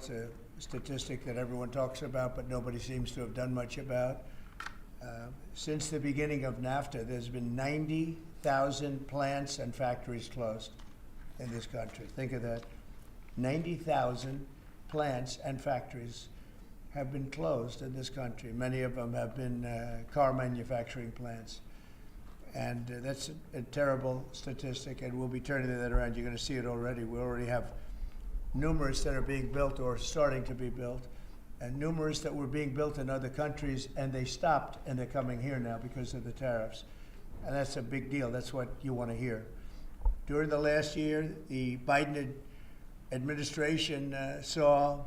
it's a statistic that everyone talks about, but nobody seems to have done much about. Since the beginning of NAFTA, there's been 90,000 plants and factories closed in this country. Think of that. 90,000 plants and factories have been closed in this country. Many of them have been car manufacturing plants. And that's a terrible statistic, and we'll be turning that around. You're going to see it already. We already have numerous that are being built or starting to be built, and numerous that were being built in other countries, and they stopped, and they're coming here now because of the tariffs. And that's a big deal. That's what you want to hear. During the last year, the Biden administration saw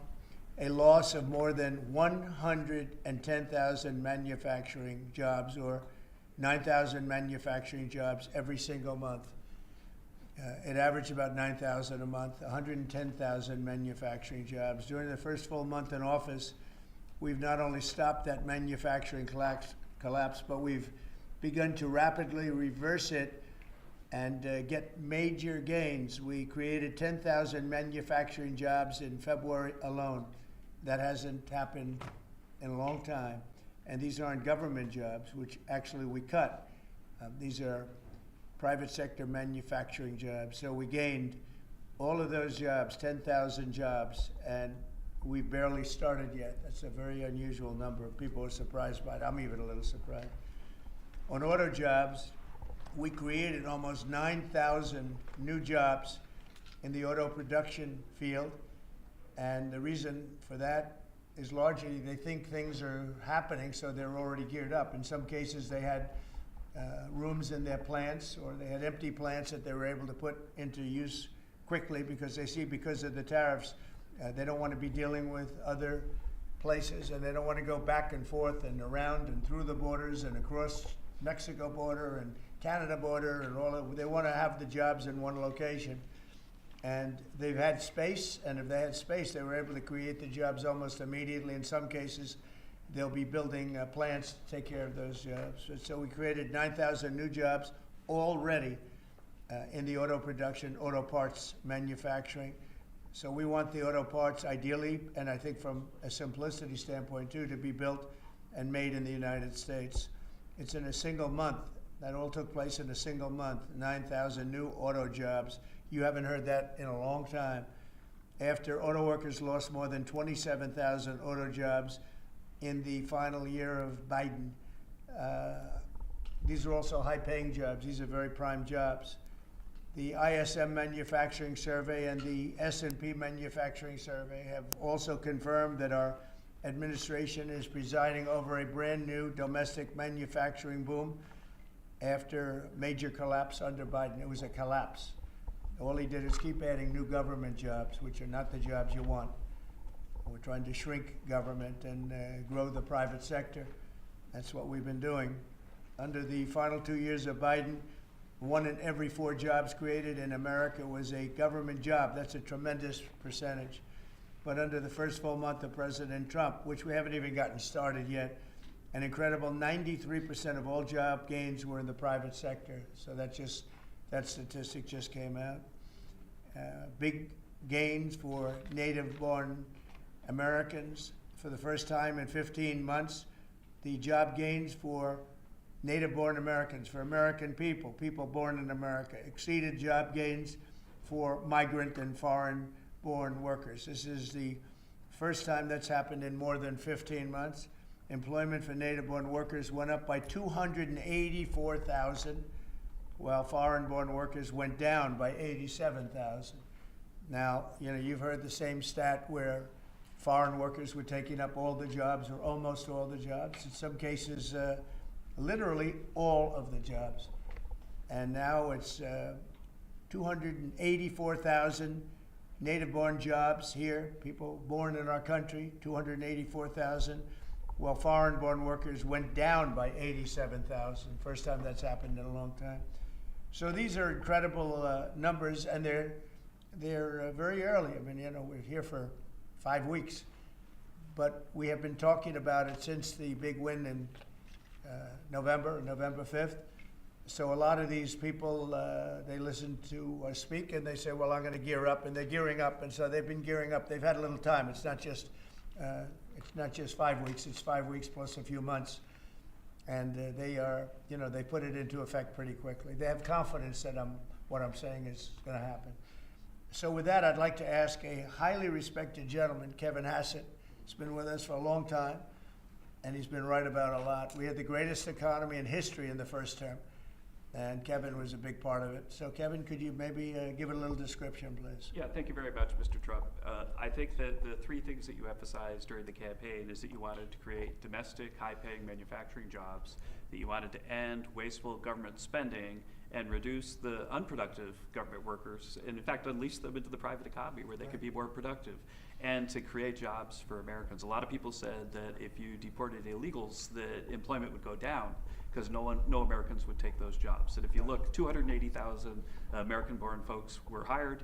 a loss of more than 110,000 manufacturing jobs, or 9,000 manufacturing jobs every single month. It averaged about 9,000 a month, 110,000 manufacturing jobs. During the first full month in office, we've not only stopped that manufacturing collapse, but we've begun to rapidly reverse it and get major gains. We created 10,000 manufacturing jobs in February alone. That hasn't happened in a long time. And these aren't government jobs, which actually we cut. These are private sector manufacturing jobs. So we gained all of those jobs, 10,000 jobs, and we barely started yet. That's a very unusual number. People are surprised by it. I'm even a little surprised. On auto jobs, we created almost 9,000 new jobs in the auto production field. And the reason for that is largely they think things are happening, so they're already geared up. In some cases, they had rooms in their plants, or they had empty plants that they were able to put into use quickly because they see, because of the tariffs, they don't want to be dealing with other places, and they don't want to go back and forth and around and through the borders and across Mexico border and Canada border and all that. They want to have the jobs in one location. And they've had space, and if they had space, they were able to create the jobs almost immediately. In some cases, they'll be building plants to take care of those jobs. So we created 9,000 new jobs already in the auto production, auto parts manufacturing. So we want the auto parts ideally, and I think from a simplicity standpoint too, to be built and made in the United States. It's in a single month. That all took place in a single month, 9,000 new auto jobs. You haven't heard that in a long time. After auto workers lost more than 27,000 auto jobs in the final year of Biden. These are also high-paying jobs. These are very prime jobs. The ISM Manufacturing Survey and the S&P Manufacturing Survey have also confirmed that our administration is presiding over a brand new domestic manufacturing boom after major collapse under Biden. It was a collapse. All he did is keep adding new government jobs, which are not the jobs you want. We're trying to shrink government and grow the private sector. That's what we've been doing. Under the final 2 years of Biden, 1 in every 4 jobs created in America was a government job. That's a tremendous percentage. But under the first full month of President Trump, which we haven't even gotten started yet, an incredible 93% of all job gains were in the private sector. So that statistic just came out. Big gains for native-born Americans. For the first time in 15 months, the job gains for native-born Americans, for American people, people born in America, exceeded job gains for migrant and foreign-born workers. This is the first time that's happened in more than 15 months. Employment for native-born workers went up by 284,000, while foreign-born workers went down by 87,000. Now, you've heard the same stat where foreign workers were taking up all the jobs, or almost all the jobs. In some cases, literally all of the jobs. And now it's 284,000 native-born jobs here, people born in our country, 284,000, while foreign-born workers went down by 87,000. First time that's happened in a long time. So these are incredible numbers, and they're very early. I mean, we're here for 5 weeks, but we have been talking about it since the big win in November 5th. So a lot of these people, they listen to us speak and they say, well, I'm going to gear up, and they're gearing up, and so they've been gearing up. They've had a little time. It's not just 5 weeks. It's 5 weeks plus a few months, and they put it into effect pretty quickly. They have confidence that what I'm saying is going to happen. So with that, I'd like to ask a highly respected gentleman, Kevin Hassett. He's been with us for a long time, and he's been right about a lot. We had the greatest economy in history in the first term, and Kevin was a big part of it. So Kevin, could you maybe give it a little description, please? Yeah, thank you very much, Mr. Trump. I think that the three things that you emphasized during the campaign is that you wanted to create domestic, high-paying manufacturing jobs, that you wanted to end wasteful government spending and reduce the unproductive government workers, and in fact unleash them into the private economy where they could be more productive, and to create jobs for Americans. A lot of people said that if you deported illegals, that employment would go down because no Americans would take those jobs. And if you look, 280,000 American-born folks were hired,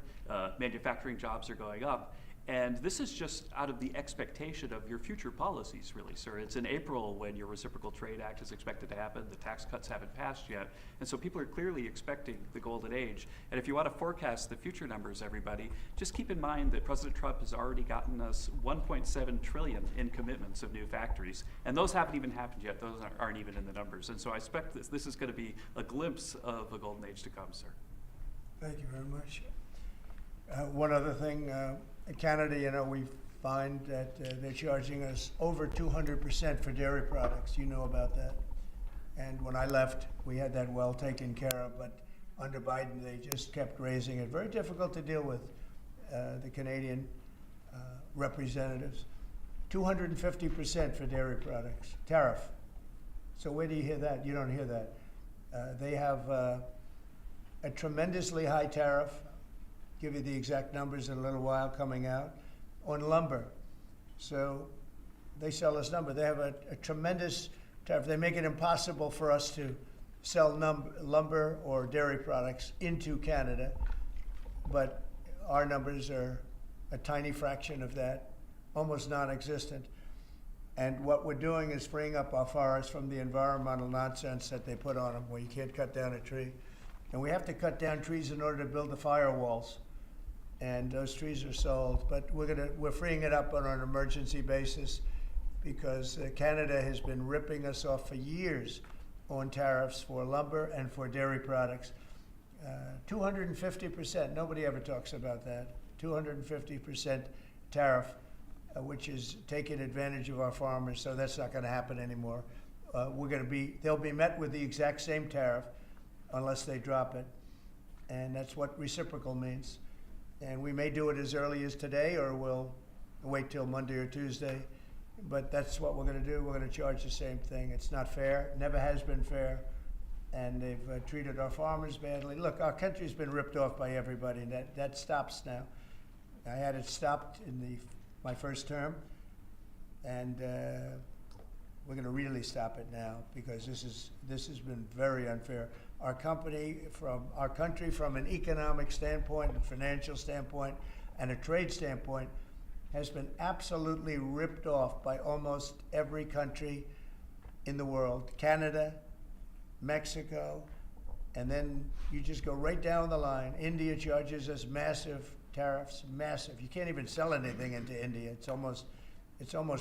manufacturing jobs are going up, and this is just out of the expectation of your future policies, really, sir. It's in April when your Reciprocal Trade Act is expected to happen. The tax cuts haven't passed yet, and so people are clearly expecting the golden age. And if you want to forecast the future numbers, everybody, just keep in mind that President Trump has already gotten us $1.7 trillion in commitments of new factories, and those haven't even happened yet. Those aren't even in the numbers. And so I expect this is going to be a glimpse of a golden age to come, sir. Thank you very much. One other thing, in Canada, we find that they're charging us over 200% for dairy products. You know about that. And when I left, we had that well taken care of, but under Biden, they just kept raising it. Very difficult to deal with, the Canadian representatives. 250% for dairy products, tariff. So where do you hear that? You don't hear that. They have a tremendously high tariff. Give you the exact numbers in a little while coming out, on lumber. So they sell us lumber. They have a tremendous tariff. They make it impossible for us to sell lumber or dairy products into Canada, but our numbers are a tiny fraction of that, almost non-existent. And what we're doing is freeing up our forests from the environmental nonsense that they put on them, where you can't cut down a tree. And we have to cut down trees in order to build the firewalls. And those trees are sold, but we're freeing it up on an emergency basis because Canada has been ripping us off for years on tariffs for lumber and for dairy products. 250%, nobody ever talks about that. 250% tariff, which is taking advantage of our farmers, so that's not gonna happen anymore. They'll be met with the exact same tariff unless they drop it, and that's what reciprocal means. And we may do it as early as today, or we'll wait till Monday or Tuesday. But that's what we're going to do. We're going to charge the same thing. It's not fair. Never has been fair. And they've treated our farmers badly. Look, our country's been ripped off by everybody, and that stops now. I had it stopped in my first term, and we're going to really stop it now because this has been very unfair. Our country, from an economic standpoint, a financial standpoint, and a trade standpoint, has been absolutely ripped off by almost every country in the world. Canada, Mexico, and then you just go right down the line. India charges us massive tariffs, massive. You can't even sell anything into India. It's almost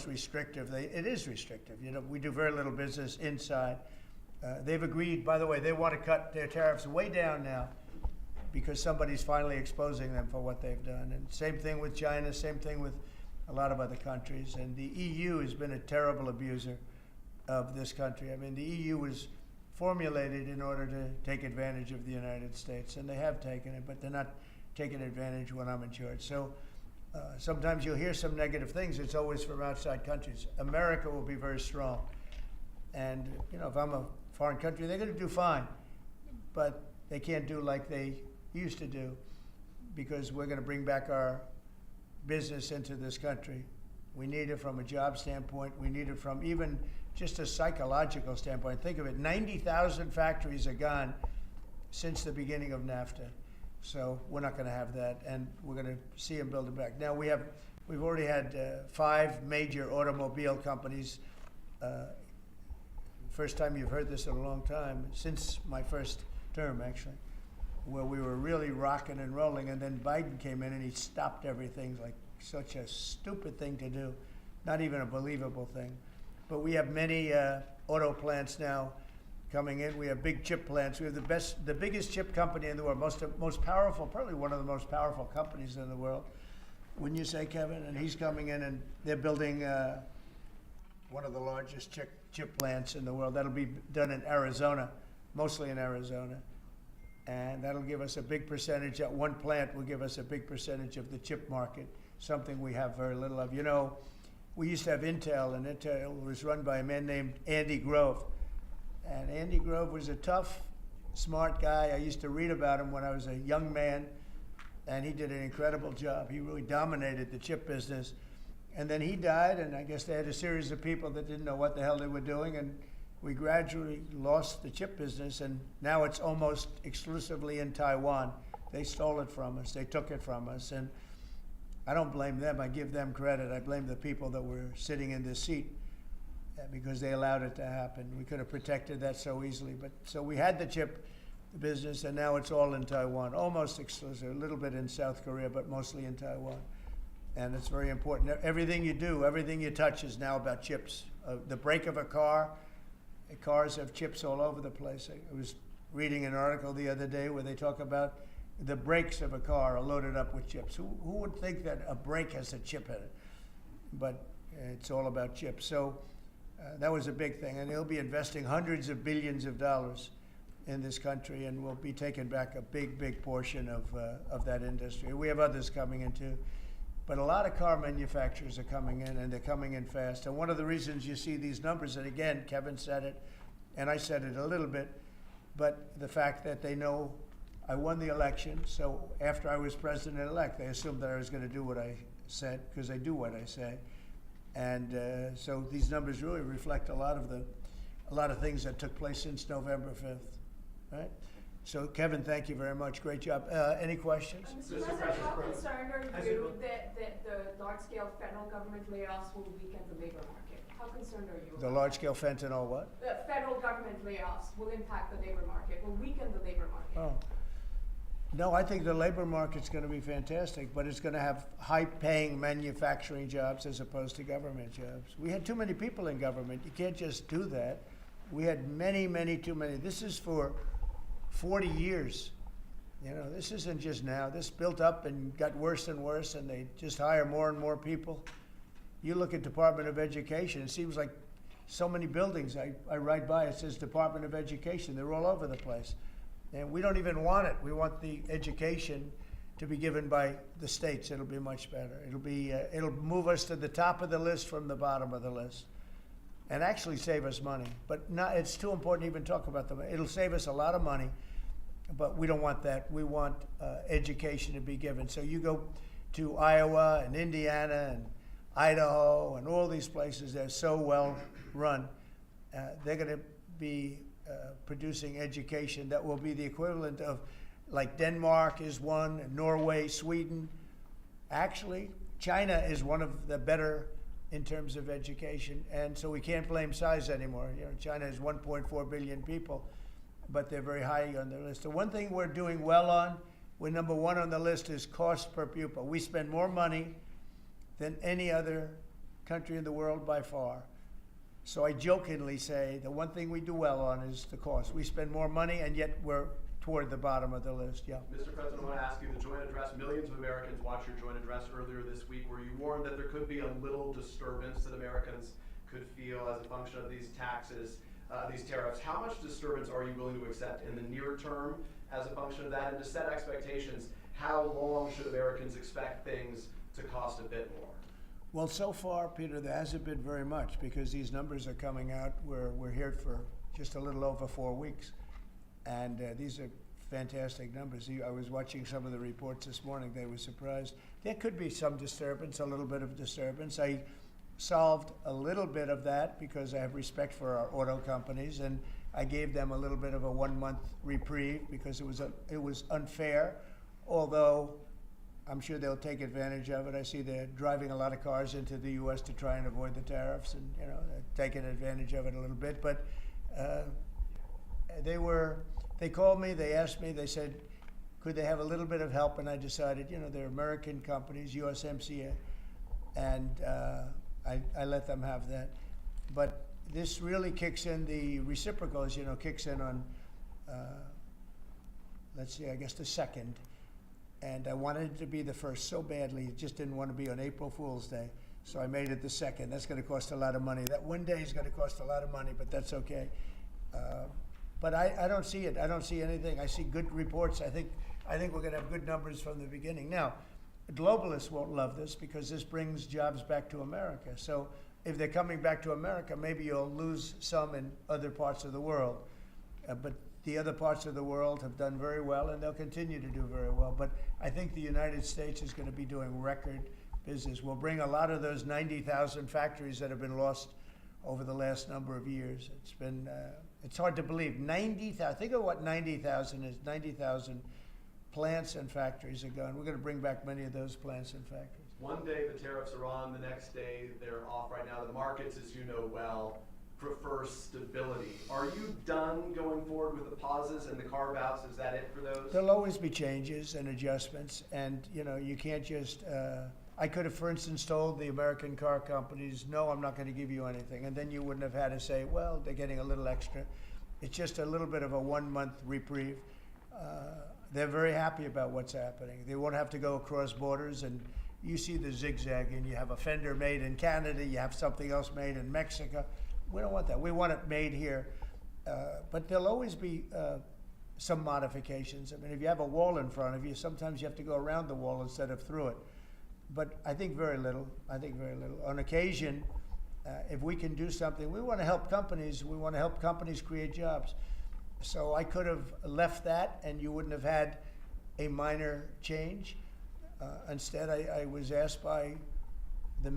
restrictive. It is restrictive. We do very little business inside. They've agreed, by the way, they want to cut their tariffs way down now because somebody's finally exposing them for what they've done. And same thing with China, same thing with a lot of other countries. And the EU has been a terrible abuser of this country. I mean, the EU was formulated in order to take advantage of the United States, and they have taken it, but they're not taking advantage when I'm in charge. So sometimes you'll hear some negative things. It's always from outside countries. America will be very strong. And, if I'm a foreign country, they're going to do fine, but they can't do like they used to do because we're going to bring back our business into this country. We need it from a job standpoint. We need it from even just a psychological standpoint. Think of it, 90,000 factories are gone since the beginning of NAFTA. So we're not going to have that, and we're going to see them build it back. Now we've already had 5 major automobile companies first time you've heard this in a long time, since my first term actually, where we were really rocking and rolling, and then Biden came in and he stopped everything, like such a stupid thing to do, not even a believable thing. But we have many auto plants now coming in. We have big chip plants. We have the biggest chip company in the world, most powerful, probably one of the most powerful companies in the world. Wouldn't you say, Kevin? And he's coming in and they're building one of the largest chip plants in the world. That'll be done in Arizona, mostly in Arizona. And that'll give us a big percentage. That one plant will give us a big percentage of the chip market, something we have very little of. You know, we used to have Intel, and Intel was run by a man named Andy Grove. And Andy Grove was a tough, smart guy. I used to read about him when I was a young man, and he did an incredible job. He really dominated the chip business. And then he died, and I guess they had a series of people that didn't know what the hell they were doing, and we gradually lost the chip business, and now it's almost exclusively in Taiwan. They stole it from us. They took it from us, and I don't blame them. I give them credit. I blame the people that were sitting in this seat because they allowed it to happen. We could have protected that so easily. But so we had the chip business, and now it's all in Taiwan, almost exclusive, a little bit in South Korea, but mostly in Taiwan. And it's very important. Everything you do, everything you touch is now about chips. The brake of a car, cars have chips all over the place. I was reading an article the other day where they talk about the brakes of a car are loaded up with chips. Who would think that a brake has a chip in it? But it's all about chips. So that was a big thing. And he'll be investing hundreds of billions of dollars in this country, and we'll be taking back a big portion of that industry. We have others coming in too. But a lot of car manufacturers are coming in, and they're coming in fast. And one of the reasons you see these numbers, and again, Kevin said it, and I said it a little bit, but the fact that they know I won the election, so after I was president-elect, they assumed that I was going to do what I said, because I do what I say. And so these numbers really reflect a lot of things that took place since November 5th, right? So, Kevin, thank you very much. Great job. Any questions? Mr. President, how concerned are you that the large-scale federal government layoffs will weaken the labor market? How concerned are you? The large-scale fentanyl what? The federal government layoffs will impact the labor market, will weaken the labor market. Oh. No, I think the labor market's going to be fantastic, but it's going to have high-paying manufacturing jobs as opposed to government jobs. We had too many people in government. You can't just do that. We had many too many. This is for 40 years. You know, this isn't just now. This built up and got worse and worse, and they just hire more and more people. You look at Department of Education, it seems like so many buildings I ride by, it says Department of Education. They're all over the place. And we don't even want it. We want the education to be given by the states. It'll be much better. It'll move us to the top of the list from the bottom of the list, and actually save us money. But it's too important to even talk about them. It'll save us a lot of money, but we don't want that. We want education to be given. So you go to Iowa and Indiana and Idaho and all these places that are so well run. They're going to be producing education that will be the equivalent of, like Denmark is one, and Norway, Sweden. Actually, China is one of the better in terms of education, and so we can't blame size anymore. You know, China has 1.4 billion people, but they're very high on their list. The one thing we're doing well on, we're number one on the list, is cost per pupil. We spend more money than any other country in the world by far. So I jokingly say the one thing we do well on is the cost. We spend more money, and yet we're toward the bottom of the list. Yeah. Mr. President, I want to ask you, the joint address, millions of Americans watched your joint address earlier this week where you warned that there could be a little disturbance that Americans could feel as a function of these taxes, these tariffs. How much disturbance are you willing to accept in the near term as a function of that? And to set expectations, how long should Americans expect things to cost a bit more? Well, so far, Peter, there hasn't been very much because these numbers are coming out. We're here for just a little over 4 weeks. And these are fantastic numbers. I was watching some of the reports this morning. They were surprised. There could be some disturbance, a little bit of disturbance. I solved a little bit of that because I have respect for our auto companies, and I gave them a little bit of a 1-month reprieve because it was unfair, although I'm sure they'll take advantage of it. I see they're driving a lot of cars into the U.S. to try and avoid the tariffs, and they're taking advantage of it a little bit. But They called me, they asked me, they said, could they have a little bit of help? And I decided, they're American companies, USMCA, and I let them have that. But this really kicks in the reciprocals, kicks in on, let's see, I guess the 2nd. And I wanted it to be the 1st so badly, just didn't want to be on April Fool's Day. So I made it the 2nd. That's going to cost a lot of money. That one day is going to cost a lot of money, but that's okay. But I don't see it. I don't see anything. I see good reports. I think we're going to have good numbers from the beginning. Now, globalists won't love this because this brings jobs back to America. So if they're coming back to America, maybe you'll lose some in other parts of the world. But the other parts of the world have done very well, and they'll continue to do very well. But I think the United States is going to be doing record business. We'll bring a lot of those 90,000 factories that have been lost over the last number of years. It's been, it's hard to believe. 90,000, think of what 90,000 is. 90,000 plants and factories are gone. We're going to bring back many of those plants and factories. One day the tariffs are on, the next day they're off. Right now the markets, as you know well, prefer stability. Are you done going forward with the pauses and the carve-outs? Is that it for those? There'll always be changes and adjustments, and you can't just, I could have, for instance, told the American car companies, no, I'm not going to give you anything, and then you wouldn't have had to say, well, they're getting a little extra. It's just a little bit of a 1-month reprieve. They're very happy about what's happening. They won't have to go across borders, and you see the zigzagging. You have a fender made in Canada, you have something else made in Mexico. We don't want that. We want it made here. But there'll always be some modifications. I mean, if you have a wall in front of you, sometimes you have to go around the wall instead of through it. But I think very little. I think very little. On occasion, if we can do something, we want to help companies. We want to help companies create jobs. So I could have left that, and you wouldn't have had a minor change. Instead, I was asked by the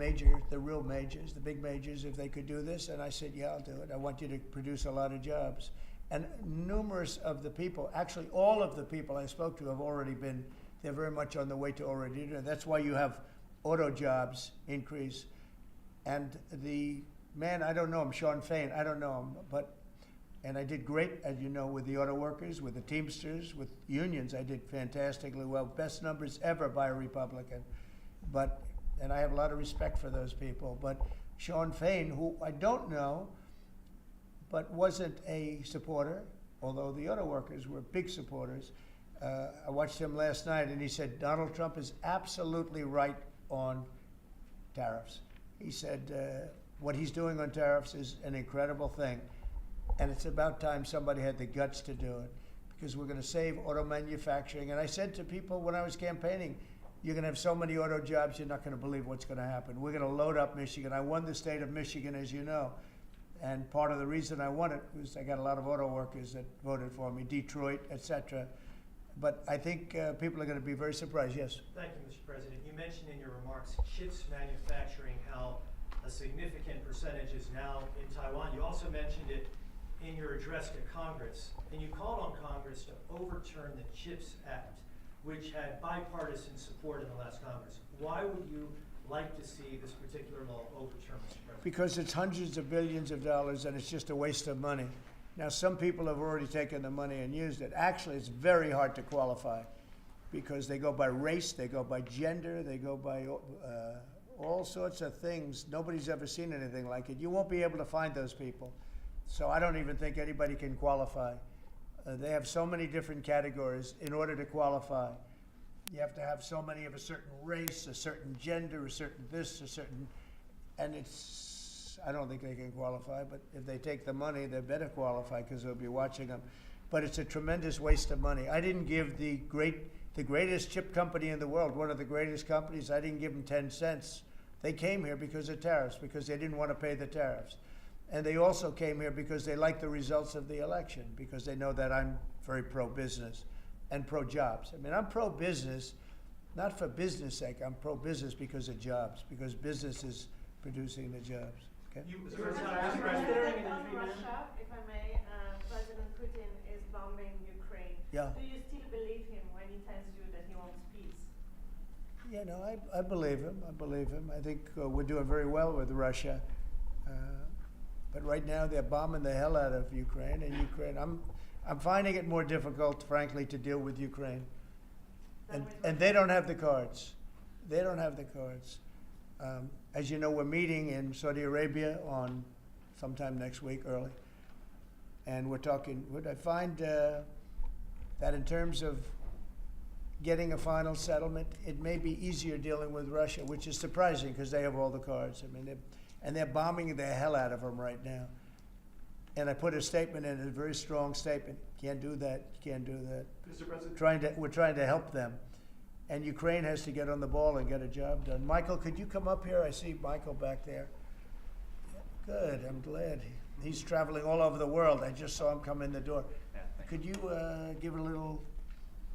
real majors, the big majors, if they could do this, and I said, yeah, I'll do it. I want you to produce a lot of jobs. And numerous of the people, actually all of the people I spoke to have already been, they're very much on the way to already doing it. That's why you have auto jobs increase. And the man, I don't know him, Sean Fain, I don't know him, and I did great, as you know, with the auto workers, with the Teamsters, with unions, I did fantastically well. Best numbers ever by a Republican. And I have a lot of respect for those people. But Sean Fain, who I don't know, but wasn't a supporter, although the auto workers were big supporters. I watched him last night, and he said, Donald Trump is absolutely right on tariffs. He said, what he's doing on tariffs is an incredible thing. And it's about time somebody had the guts to do it, because we're going to save auto manufacturing. And I said to people when I was campaigning, you're going to have so many auto jobs, you're not going to believe what's going to happen. We're going to load up Michigan. I won the state of Michigan, as you know. And part of the reason I won it was I got a lot of auto workers that voted for me, Detroit, etc. But I think people are going to be very surprised. Yes? Thank you, Mr. President. You mentioned in your remarks chips manufacturing, how a significant percentage is now in Taiwan. You also mentioned it in your address to Congress, and you called on Congress to overturn the CHIPS Act, which had bipartisan support in the last Congress. Why would you like to see this particular law overturned, Mr. President? Because it's hundreds of billions of dollars, and it's just a waste of money. Now, some people have already taken the money and used it. Actually, it's very hard to qualify, because they go by race, they go by gender, they go by all sorts of things. Nobody's ever seen anything like it. You won't be able to find those people. So I don't even think anybody can qualify. They have so many different categories in order to qualify. You have to have so many of a certain race, a certain gender, a certain this, a certain, and I don't think they can qualify, but if they take the money, they better qualify, because they'll be watching them. But it's a tremendous waste of money. I didn't give the greatest chip company in the world, one of the greatest companies, I didn't give them 10 cents. They came here because of tariffs, because they didn't want to pay the tariffs. And they also came here because they like the results of the election, because they know that I'm very pro-business and pro-jobs. I mean, I'm pro-business, not for business sake. I'm pro-business because of jobs, because business is producing the jobs. Okay? On Russia, if I may, President Putin is bombing Ukraine. Yeah. Do you still believe him when he tells you that he wants peace? Yeah, no, I believe him. I believe him. I think we're doing very well with Russia. But right now, they're bombing the hell out of Ukraine, and I'm finding it more difficult, frankly, to deal with Ukraine. And they don't have the cards. They don't have the cards. As you know, we're meeting in Saudi Arabia on sometime next week, early. And we're talking, I find that in terms of getting a final settlement, it may be easier dealing with Russia, which is surprising because they have all the cards. I mean, they're bombing the hell out of them right now. And I put a statement in, a very strong statement. Can't do that. Can't do that. Mr. President. We're trying to help them. And Ukraine has to get on the ball and get a job done. Michael, could you come up here? I see Michael back there. Good, I'm glad. He's traveling all over the world. I just saw him come in the door. Yeah, Could you give a little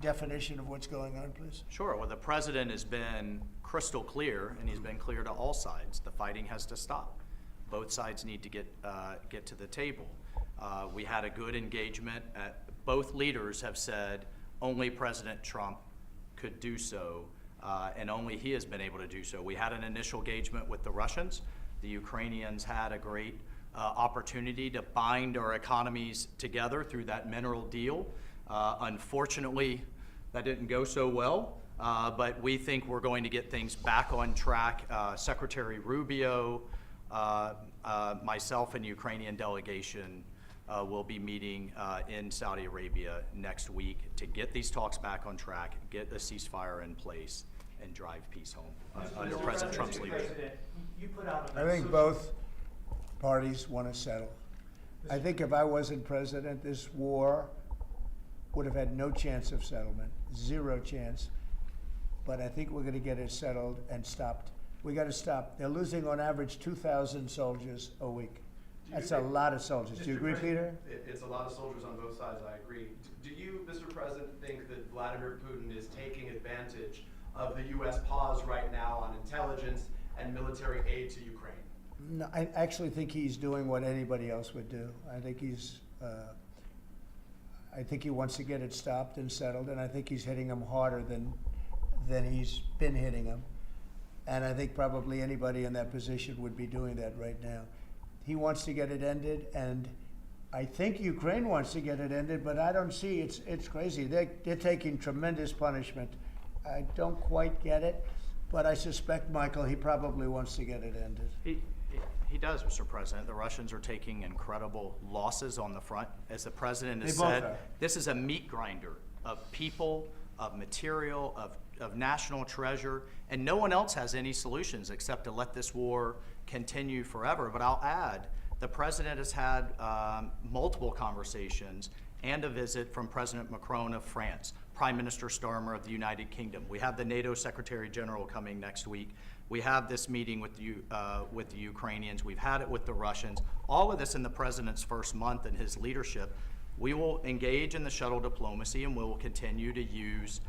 definition of what's going on, please? Sure. Well, the president has been crystal clear, and he's been clear to all sides. The fighting has to stop. Both sides need to get to the table. We had a good engagement. Both leaders have said only President Trump could do so, and only he has been able to do so. We had an initial engagement with the Russians. The Ukrainians had a great opportunity to bind our economies together through that mineral deal. Unfortunately, that didn't go so well, but we think we're going to get things back on track. Secretary Rubio, myself and the Ukrainian delegation will be meeting in Saudi Arabia next week to get these talks back on track, get a ceasefire in place, and drive peace home under President Trump's leadership. You put out I think both parties want to settle. I think if I wasn't president, this war would have had no chance of settlement, zero chance. But I think we're going to get it settled and stopped. We got to stop. They're losing on average 2,000 soldiers a week. That's a lot of soldiers. Do you agree, Peter? It's a lot of soldiers on both sides, I agree. Do you, Mr. President, think that Vladimir Putin is taking advantage of the U.S. pause right now on intelligence and military aid to Ukraine? No, I actually think he's doing what anybody else would do. I think I think he wants to get it stopped and settled, and I think he's hitting them harder than he's been hitting them. And I think probably anybody in that position would be doing that right now. He wants to get it ended, and I think Ukraine wants to get it ended, but I don't see, it's crazy. They're taking tremendous punishment. I don't quite get it, but I suspect, Michael, he probably wants to get it ended. He does, Mr. President. The Russians are taking incredible losses on the front. As the president has They both said, are. this is a meat grinder of people, of material, of national treasure, and no one else has any solutions except to let this war continue forever. But I'll add, the president has had multiple conversations and a visit from President Macron of France, Prime Minister Starmer of the United Kingdom. We have the NATO Secretary General coming next week. We have this meeting with the Ukrainians. We've had it with the Russians. All of this in the president's first month in his leadership. We will engage in the shuttle diplomacy, and we will continue to use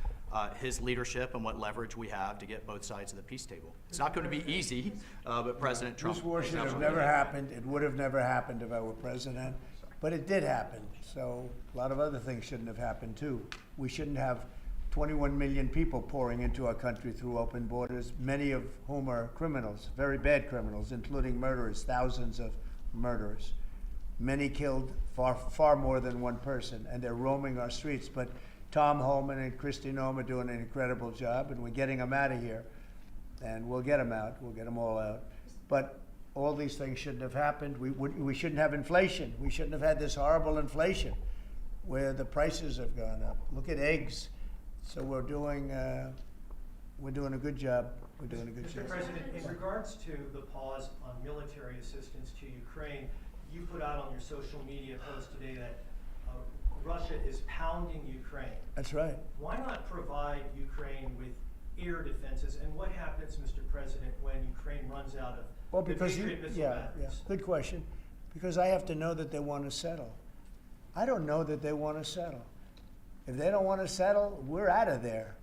his leadership and what leverage we have to get both sides of the peace table. It's not going to be easy, but President Trump... This war should have never happened. It would have never happened if I were president, but it did happen. So a lot of other things shouldn't have happened too. We shouldn't have 21 million people pouring into our country through open borders, many of whom are criminals, very bad criminals, including murderers, thousands of murderers. Many killed, far more than one person, and they're roaming our streets. But Tom Homan and Kristi Noem are doing an incredible job, and we're getting them out of here. And we'll get them out. We'll get them all out. But all these things shouldn't have happened. We shouldn't have inflation. We shouldn't have had this horrible inflation where the prices have gone up. Look at eggs. So we're doing a good job. We're doing a good job. Mr. President, in regards to the pause on military assistance to Ukraine, you put out on your social media post today that Russia is pounding Ukraine. That's right. Why not provide Ukraine with air defenses? And what happens, Mr. President, when Ukraine runs out of the Patriot missile batteries? Good question. Because I have to know that they want to settle. I don't know that they want to settle. If they don't want to settle, we're out of there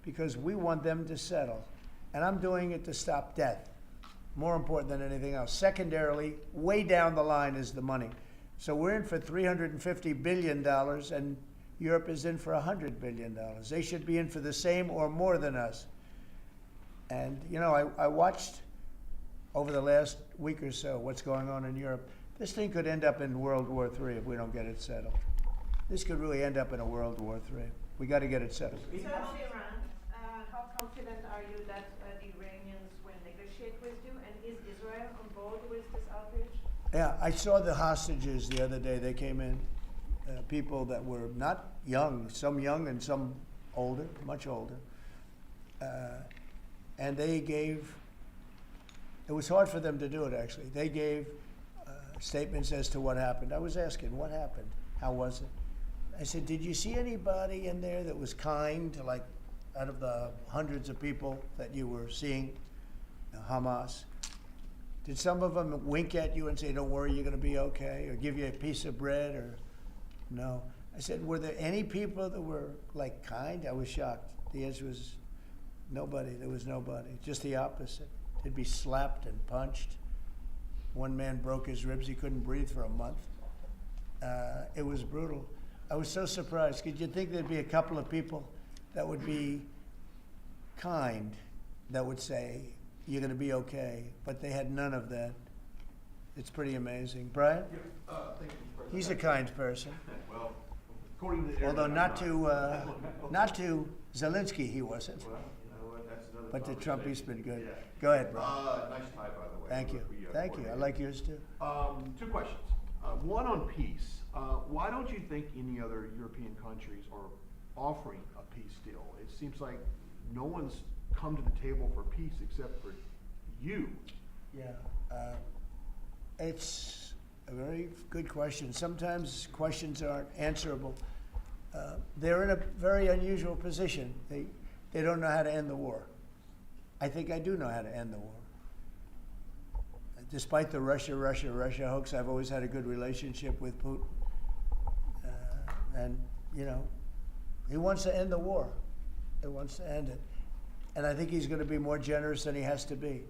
because we want them to settle. And I'm doing it to stop death, more important than anything else. Secondarily, way down the line is the money. So we're in for $350 billion, and Europe is in for $100 billion. They should be in for the same or more than us. And, you know, I watched over the last week or so what's going on in Europe. This thing could end up in World War III if we don't get it settled. This could really end up in a World War III. We got to get it settled. So Iran, how confident are you that the Iranians will negotiate with you? And is Israel on board with this outrage? Yeah, I saw the hostages the other day. They came in, people that were not young, some young and some older, much older. And they gave, it was hard for them to do it actually. They gave statements as to what happened. I was asking, what happened? How was it? I said, did you see anybody in there that was kind, like out of the hundreds of people that you were seeing, Hamas? Did some of them wink at you and say, don't worry, you're going to be okay, or give you a piece of bread, or no? I said, were there any people that were like kind? I was shocked. The answer was nobody. There was nobody. Just the opposite. They'd be slapped and punched. One man broke his ribs. He couldn't breathe for a month. It was brutal. I was so surprised. Could you think there'd be a couple of people that would be kind, that would say, you're going to be okay, but they had none of that. It's pretty amazing. Brian? Thank you, President. He's a kind person. Well, according to the Although not to Zelensky, he wasn't. Well, you know what, that's another But to Trump, he's conversation. been good. Yeah. Go ahead, Brian. Nice tie, by the way. Thank you. Thank you. I like yours too. Two questions. One on peace. Why don't you think any other European countries are offering a peace deal? It seems like no one's come to the table for peace except for you. Yeah. It's a very good question. Sometimes questions aren't answerable. They're in a very unusual position. They don't know how to end the war. I think I do know how to end the war. Despite the Russia hoax, I've always had a good relationship with Putin. And, you know, he wants to end the war. He wants to end it. And I think he's going to be more generous than he has to be.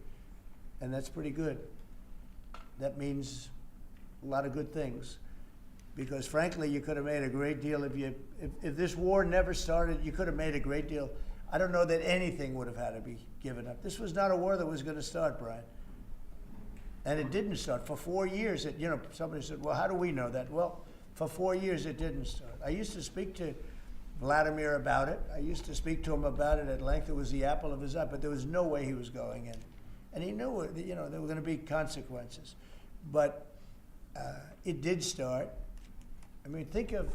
And that's pretty good. That means a lot of good things. Because frankly, you could have made a great deal if this war never started, you could have made a great deal. I don't know that anything would have had to be given up. This was not a war that was going to start, Brian. And it didn't start. For 4 years, somebody said, well, how do we know that? Well, for 4 years, it didn't start. I used to speak to Vladimir about it. I used to speak to him about it at length. It was the apple of his eye, but there was no way he was going in. And he knew, there were going to be consequences. But it did start. I mean, think of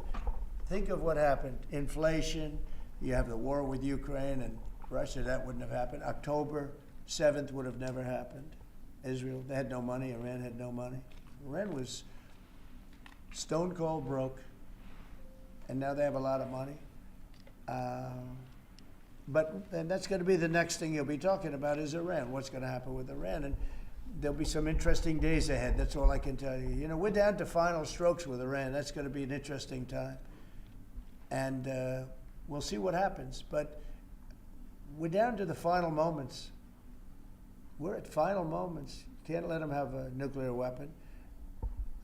what happened. Inflation, you have the war with Ukraine and Russia, that wouldn't have happened. October 7th would have never happened. Israel, they had no money. Iran had no money. Iran was stone cold broke, and now they have a lot of money. And that's going to be the next thing you'll be talking about is Iran. What's going to happen with Iran? And there'll be some interesting days ahead. That's all I can tell you. We're down to final strokes with Iran. That's going to be an interesting time. And we'll see what happens. But we're down to the final moments. We're at final moments. Can't let them have a nuclear weapon.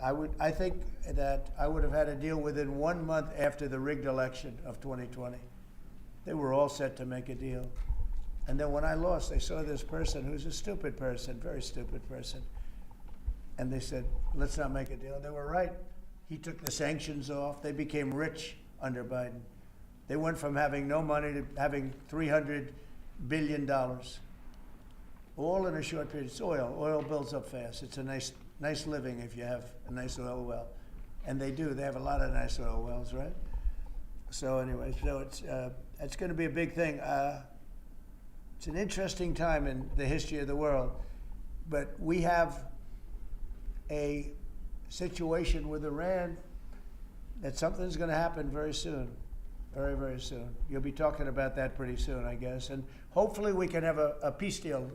I think that I would have had a deal within 1 month after the rigged election of 2020. They were all set to make a deal. And then when I lost, they saw this person who's a stupid person, very stupid person. And they said, let's not make a deal. And they were right. He took the sanctions off. They became rich under Biden. They went from having no money to having $300 billion. All in a short period. It's oil. Oil builds up fast. It's a nice living if you have a nice oil well. And they do. They have a lot of nice oil wells, right? So anyway, it's going to be a big thing. It's an interesting time in the history of the world. But we have a situation with Iran that something's going to happen very soon. Very, very soon. You'll be talking about that pretty soon, I guess. And hopefully we can have a peace deal.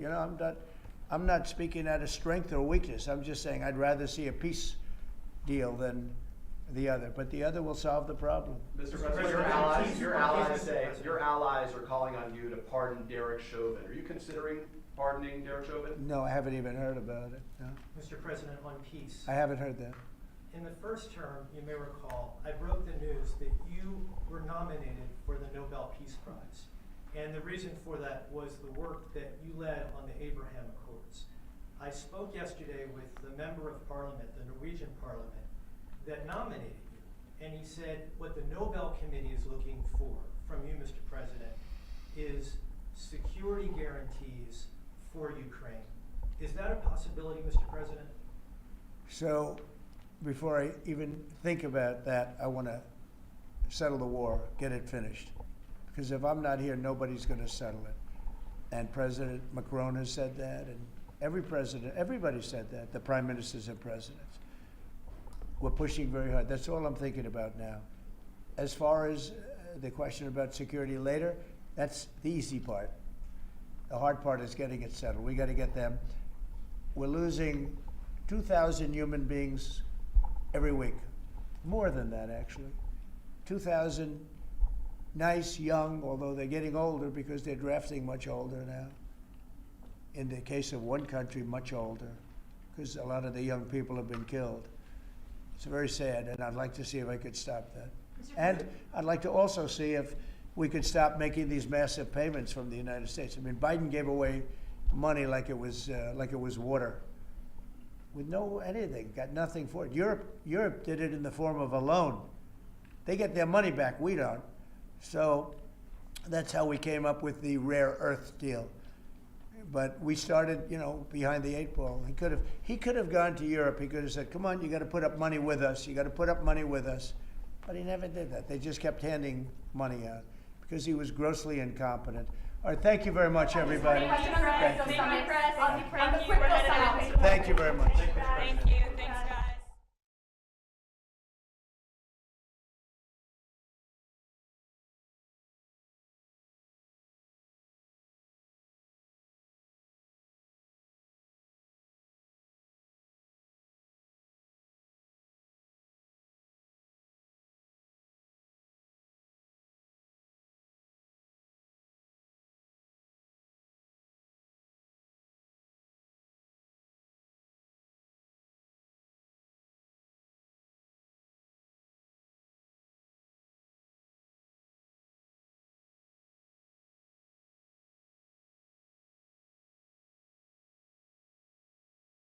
I'm not speaking out of strength or weakness. I'm just saying I'd rather see a peace deal than the other. But the other will solve the problem. Mr. President, your allies are calling on you to pardon Derek Chauvin. Are you considering pardoning Derek Chauvin? No, I haven't even heard about it. No. Mr. President, on peace. I haven't heard that. In the first term, you may recall, I broke the news that you were nominated for the Nobel Peace Prize. And the reason for that was the work that you led on the Abraham Accords. I spoke yesterday with the member of parliament, the Norwegian parliament, that nominated you. And he said what the Nobel Committee is looking for from you, Mr. President, is security guarantees for Ukraine. Is that a possibility, Mr. President? So, before I even think about that, I want to settle the war, get it finished. Because if I'm not here, nobody's going to settle it. And President Macron has said that, and everybody said that, the prime ministers and presidents. We're pushing very hard. That's all I'm thinking about now. As far as the question about security later, that's the easy part. The hard part is getting it settled. We got to get them. We're losing 2,000 human beings every week. More than that, actually. 2,000 nice, young, although they're getting older because they're drafting much older now. In the case of one country, much older, because a lot of the young people have been killed. It's very sad, and I'd like to see if I could stop that. And I'd like to also see if we could stop making these massive payments from the United States. I mean, Biden gave away money like it was water, with no anything, got nothing for it. Europe did it in the form of a loan. They get their money back, we don't. So that's how we came up with the rare earth deal. But we started, behind the 8 ball. He could have gone to Europe. He could have said, "Come on, you got to put up money with us. You got to put up money with us." But he never did that. They just kept handing money out because he was grossly incompetent. All right, thank you very much, everybody. Thank you. Thank you very much. On the crypto side. Thank you very much. Thank you, Mr. President. Thank you.